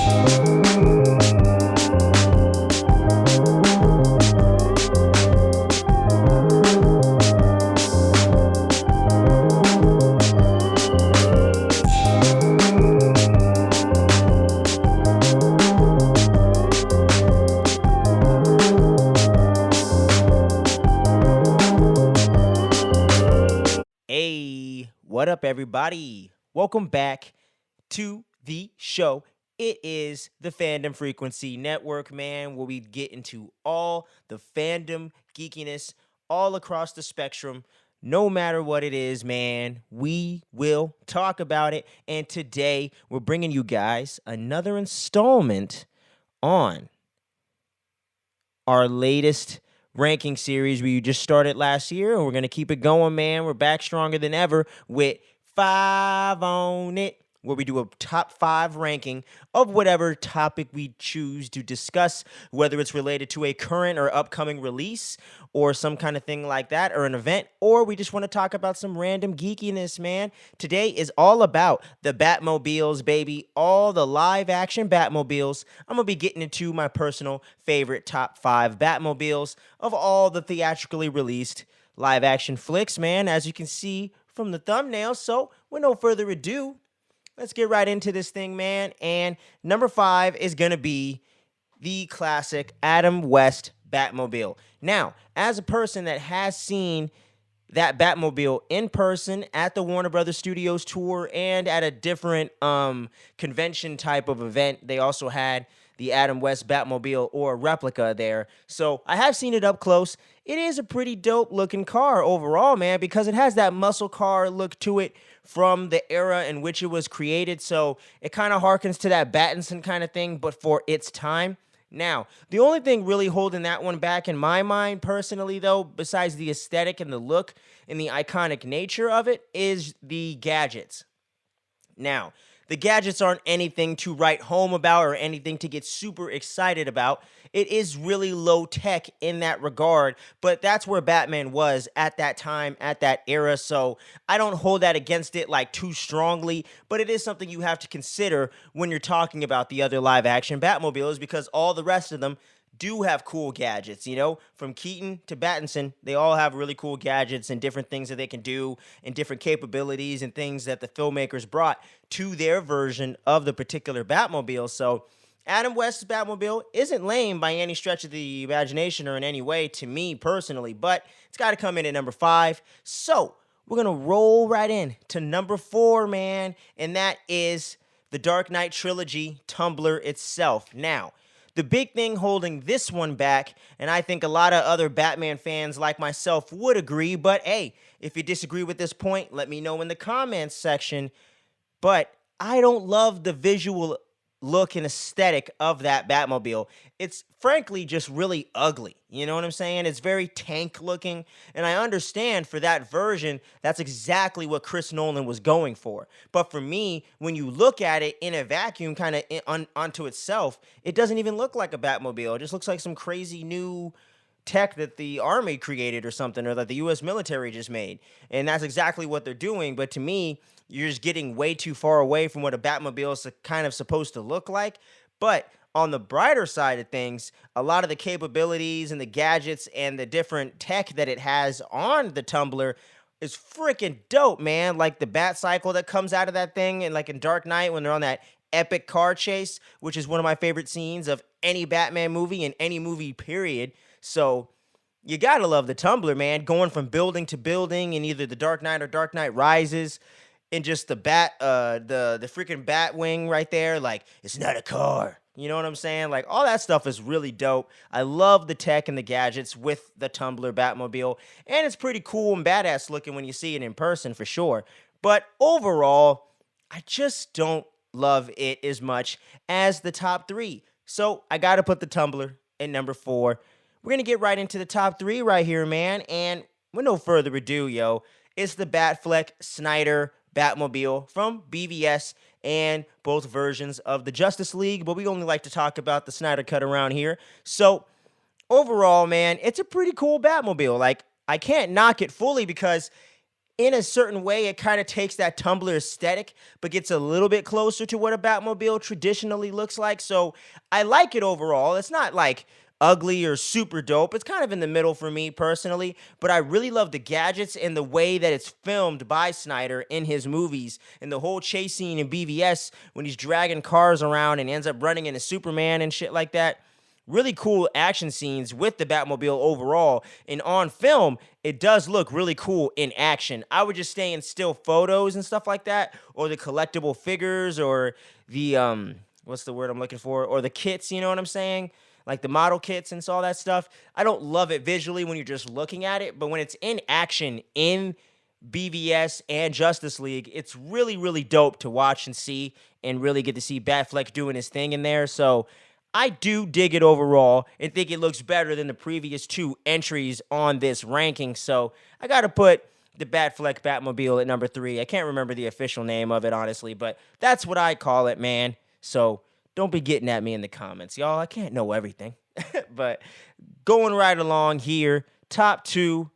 Hey, what up, everybody? Welcome back to the show. It is the Fandom Frequency Network, man, where we get into all the fandom geekiness all across the spectrum. No matter what it is, man, we will talk about it. And today, we're bringing you guys another installment on our latest ranking series we just started last year, and we're going to keep it going, man. We're back stronger than ever with 5 on it, where we do a top 5 ranking of whatever topic we choose to discuss, whether it's related to a current or upcoming release or some kind of thing like that, or an event, or we just want to talk about some random geekiness, man. Today is all about the Batmobiles, baby. All the live action Batmobiles. I'm going to be getting into my personal favorite top 5 Batmobiles of all the theatrically released live action flicks, man, as you can see from the thumbnail. So, with no further ado, let's get right into this thing, man. And number 5 is going to be the classic Adam West Batmobile. Now, as a person that has seen that Batmobile in person at the Warner Brothers Studios tour and at a different convention type of event, they also had the Adam West Batmobile or replica there. So I have seen it up close. It is a pretty dope looking car overall, man, because it has that muscle car look to it from the era in which it was created. So it kind of harkens to that Battinson kind of thing, but for its time. Now, the only thing really holding that one back in my mind personally, though, besides the aesthetic and the look and the iconic nature of it, is the gadgets. Now, the gadgets aren't anything to write home about or anything to get super excited about. It is really low tech in that regard, but that's where Batman was at that time, at that era. So I don't hold that against it like too strongly, but it is something you have to consider when you're talking about the other live action Batmobiles, because all the rest of them do have cool gadgets, you know, from Keaton to Battinson. They all have really cool gadgets and different things that they can do and different capabilities and things that the filmmakers brought to their version of the particular Batmobile. So Adam West's Batmobile isn't lame by any stretch of the imagination or in any way to me personally, but it's got to come in at number 5. So we're going to roll right in to number 4, man, and that is the Dark Knight Trilogy Tumbler itself. Now, the big thing holding this one back, and I think a lot of other Batman fans like myself would agree, but hey, if you disagree with this point, let me know in the comments section. But I don't love the visual look and aesthetic of that Batmobile. It's frankly just really ugly. You know what I'm saying? It's very tank looking, and I understand for that version, that's exactly what Chris Nolan was going for. But for me, when you look at it in a vacuum, kind of onto itself, it doesn't even look like a Batmobile. It just looks like some crazy new tech that the army created or something, or that the U.S. military just made. And that's exactly what they're doing. But to me, you're just getting way too far away from what a Batmobile is kind of supposed to look like. But on the brighter side of things, a lot of the capabilities and the gadgets and the different tech that it has on the Tumbler is freaking dope, man. Like the bat cycle that comes out of that thing, and like in Dark Knight when they're on that epic car chase, which is one of my favorite scenes of any Batman movie and any movie period. So you gotta love the Tumbler, man. Going from building to building in either the Dark Knight or Dark Knight Rises, and just the the freaking Batwing right there, like it's not a car. You know what I'm saying? Like all that stuff is really dope. I love the tech and the gadgets with the Tumbler Batmobile, and it's pretty cool and badass looking when you see it in person for sure. But overall, I just don't love it as much as the top 3. So I gotta put the Tumbler at number 4. We're going to get right into the top 3 right here, man. And with no further ado, yo, it's the Batfleck Snyder Batmobile from BVS and both versions of the Justice League. But we only like to talk about the Snyder Cut around here. So overall, man, it's a pretty cool Batmobile. Like, I can't knock it fully because in a certain way, it kind of takes that Tumblr aesthetic, but gets a little bit closer to what a Batmobile traditionally looks like. So I like it overall. It's not like ugly or super dope. It's kind of in the middle for me personally, but I really love the gadgets and the way that it's filmed by Snyder in his movies, and the whole chase scene in BVS when he's dragging cars around and ends up running into Superman and shit like that. Really cool action scenes with the Batmobile overall. And on film, it does look really cool in action. I would just stay in still photos and stuff like that, or the collectible figures, or the what's the word I'm looking for? Or the kits, you know what I'm saying? Like the model kits and all that stuff. I don't love it visually when you're just looking at it, but when it's in action in BVS and Justice League, it's really, really dope to watch and see, and really get to see Batfleck doing his thing in there. So I do dig it overall and think it looks better than the previous two entries on this ranking. So I got to put the Batfleck Batmobile at number 3. I can't remember the official name of it, honestly, but that's what I call it, man. So don't be getting at me in the comments, y'all. I can't know everything. But going right along here, top 2,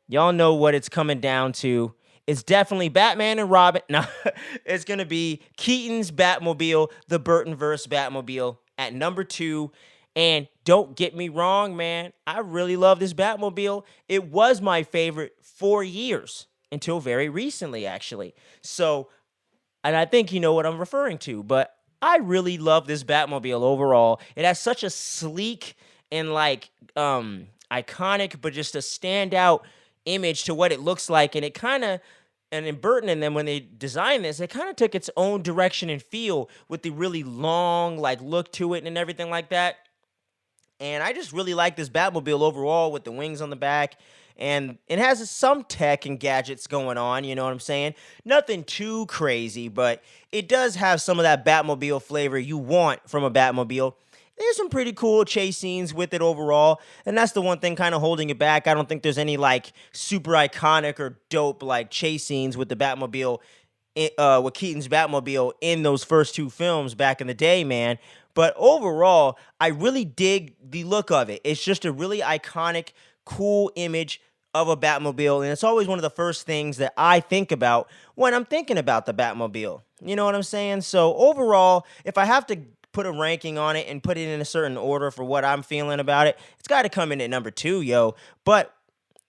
y'all know what it's coming down to. It's definitely Batman and Robin. No, it's going to be Keaton's Batmobile, the Burtonverse Batmobile, at number 2. And don't get me wrong, man, I really love this Batmobile. It was my favorite for years, until very recently, actually. So, and I think you know what I'm referring to, but I really love this Batmobile overall. It has such a sleek and like iconic, but just a standout image to what it looks like. And it kind of, and in Burton and them, when they designed this, it kind of took its own direction and feel with the really long like look to it and everything like that. And I just really like this Batmobile overall with the wings on the back. And it has some tech and gadgets going on, you know what I'm saying? Nothing too crazy, but it does have some of that Batmobile flavor you want from a Batmobile. There's some pretty cool chase scenes with it overall, and that's the one thing kind of holding it back. I don't think there's any like super iconic or dope like chase scenes with the Batmobile, with Keaton's Batmobile in those first 2 films back in the day, man. But overall, I really dig the look of it. It's just a really iconic, cool image of a Batmobile, and it's always one of the first things that I think about when I'm thinking about the Batmobile. You know what I'm saying? So overall, if I have to put a ranking on it and put it in a certain order for what I'm feeling about it, it's got to come in at number 2, yo. But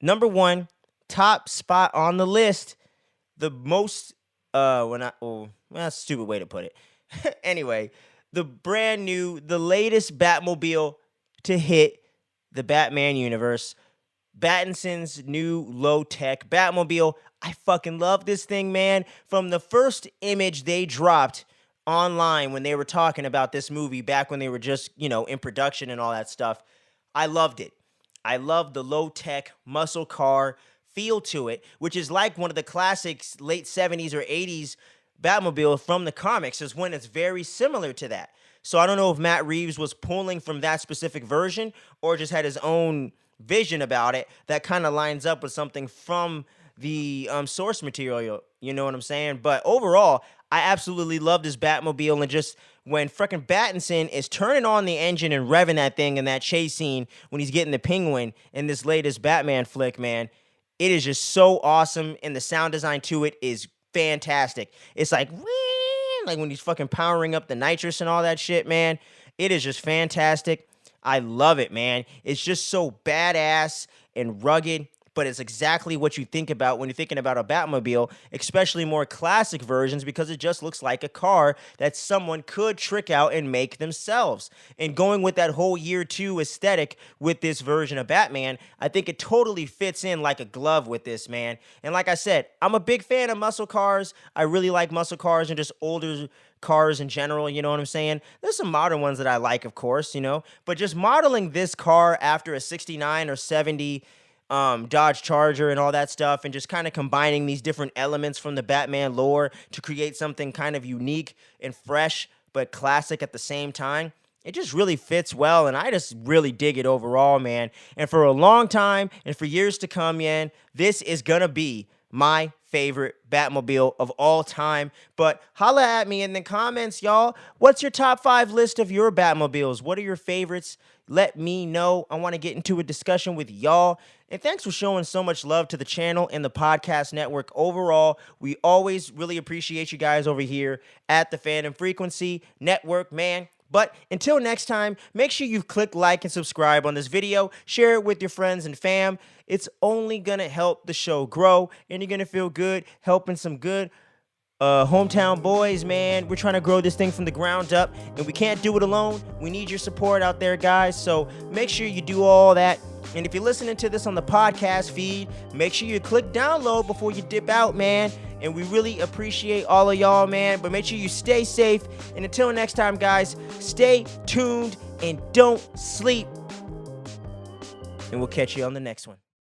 number 1, top spot on the list, the most, that's a stupid way to put it. Anyway, the brand new, the latest Batmobile to hit the Batman universe, Battinson's new low-tech Batmobile. I fucking love this thing, man. From the first image they dropped online when they were talking about this movie back when they were just, in production and all that stuff, I loved it. I love the low-tech muscle car feel to it, which is like one of the classics late 70s or 80s Batmobile from the comics, is when it's very similar to that. So I don't know if Matt Reeves was pulling from that specific version or just had his own vision about it that kind of lines up with something from the source material, you know what I'm saying? But overall, I absolutely love this Batmobile, and just when frickin' Battinson is turning on the engine and revving that thing in that chase scene when he's getting the Penguin in this latest Batman flick, man, it is just so awesome, and the sound design to it is fantastic. It's like when he's fucking powering up the nitrous and all that shit, man. It is just fantastic. I love it, man. It's just so badass and rugged, but it's exactly what you think about when you're thinking about a Batmobile, especially more classic versions, because it just looks like a car that someone could trick out and make themselves. And going with that whole year 2 aesthetic with this version of Batman, I think it totally fits in like a glove with this, man. And like I said, I'm a big fan of muscle cars. I really like muscle cars and just older cars in general, you know what I'm saying? There's some modern ones that I like, of course, but just modeling this car after a 69 or 70 Dodge Charger and all that stuff, and just kind of combining these different elements from the Batman lore to create something kind of unique and fresh, but classic at the same time. It just really fits well, and I just really dig it overall, man. And for a long time, and for years to come, man, this is gonna be my favorite Batmobile of all time. But holla at me in the comments, y'all. What's your top 5 list of your Batmobiles? What are your favorites? Let me know. I want to get into a discussion with y'all. And thanks for showing so much love to the channel and the podcast network overall. We always really appreciate you guys over here at the Fandom Frequency Network, man. But until next time, make sure you click like and subscribe on this video. Share it with your friends and fam. It's only going to help the show grow, and you're going to feel good helping some good hometown boys, man. We're trying to grow this thing from the ground up, and we can't do it alone. We need your support out there, guys. So make sure you do all that. And if you're listening to this on the podcast feed, make sure you click download before you dip out, man. And we really appreciate all of y'all, man. But make sure you stay safe. And until next time, guys, stay tuned and don't sleep. And we'll catch you on the next one.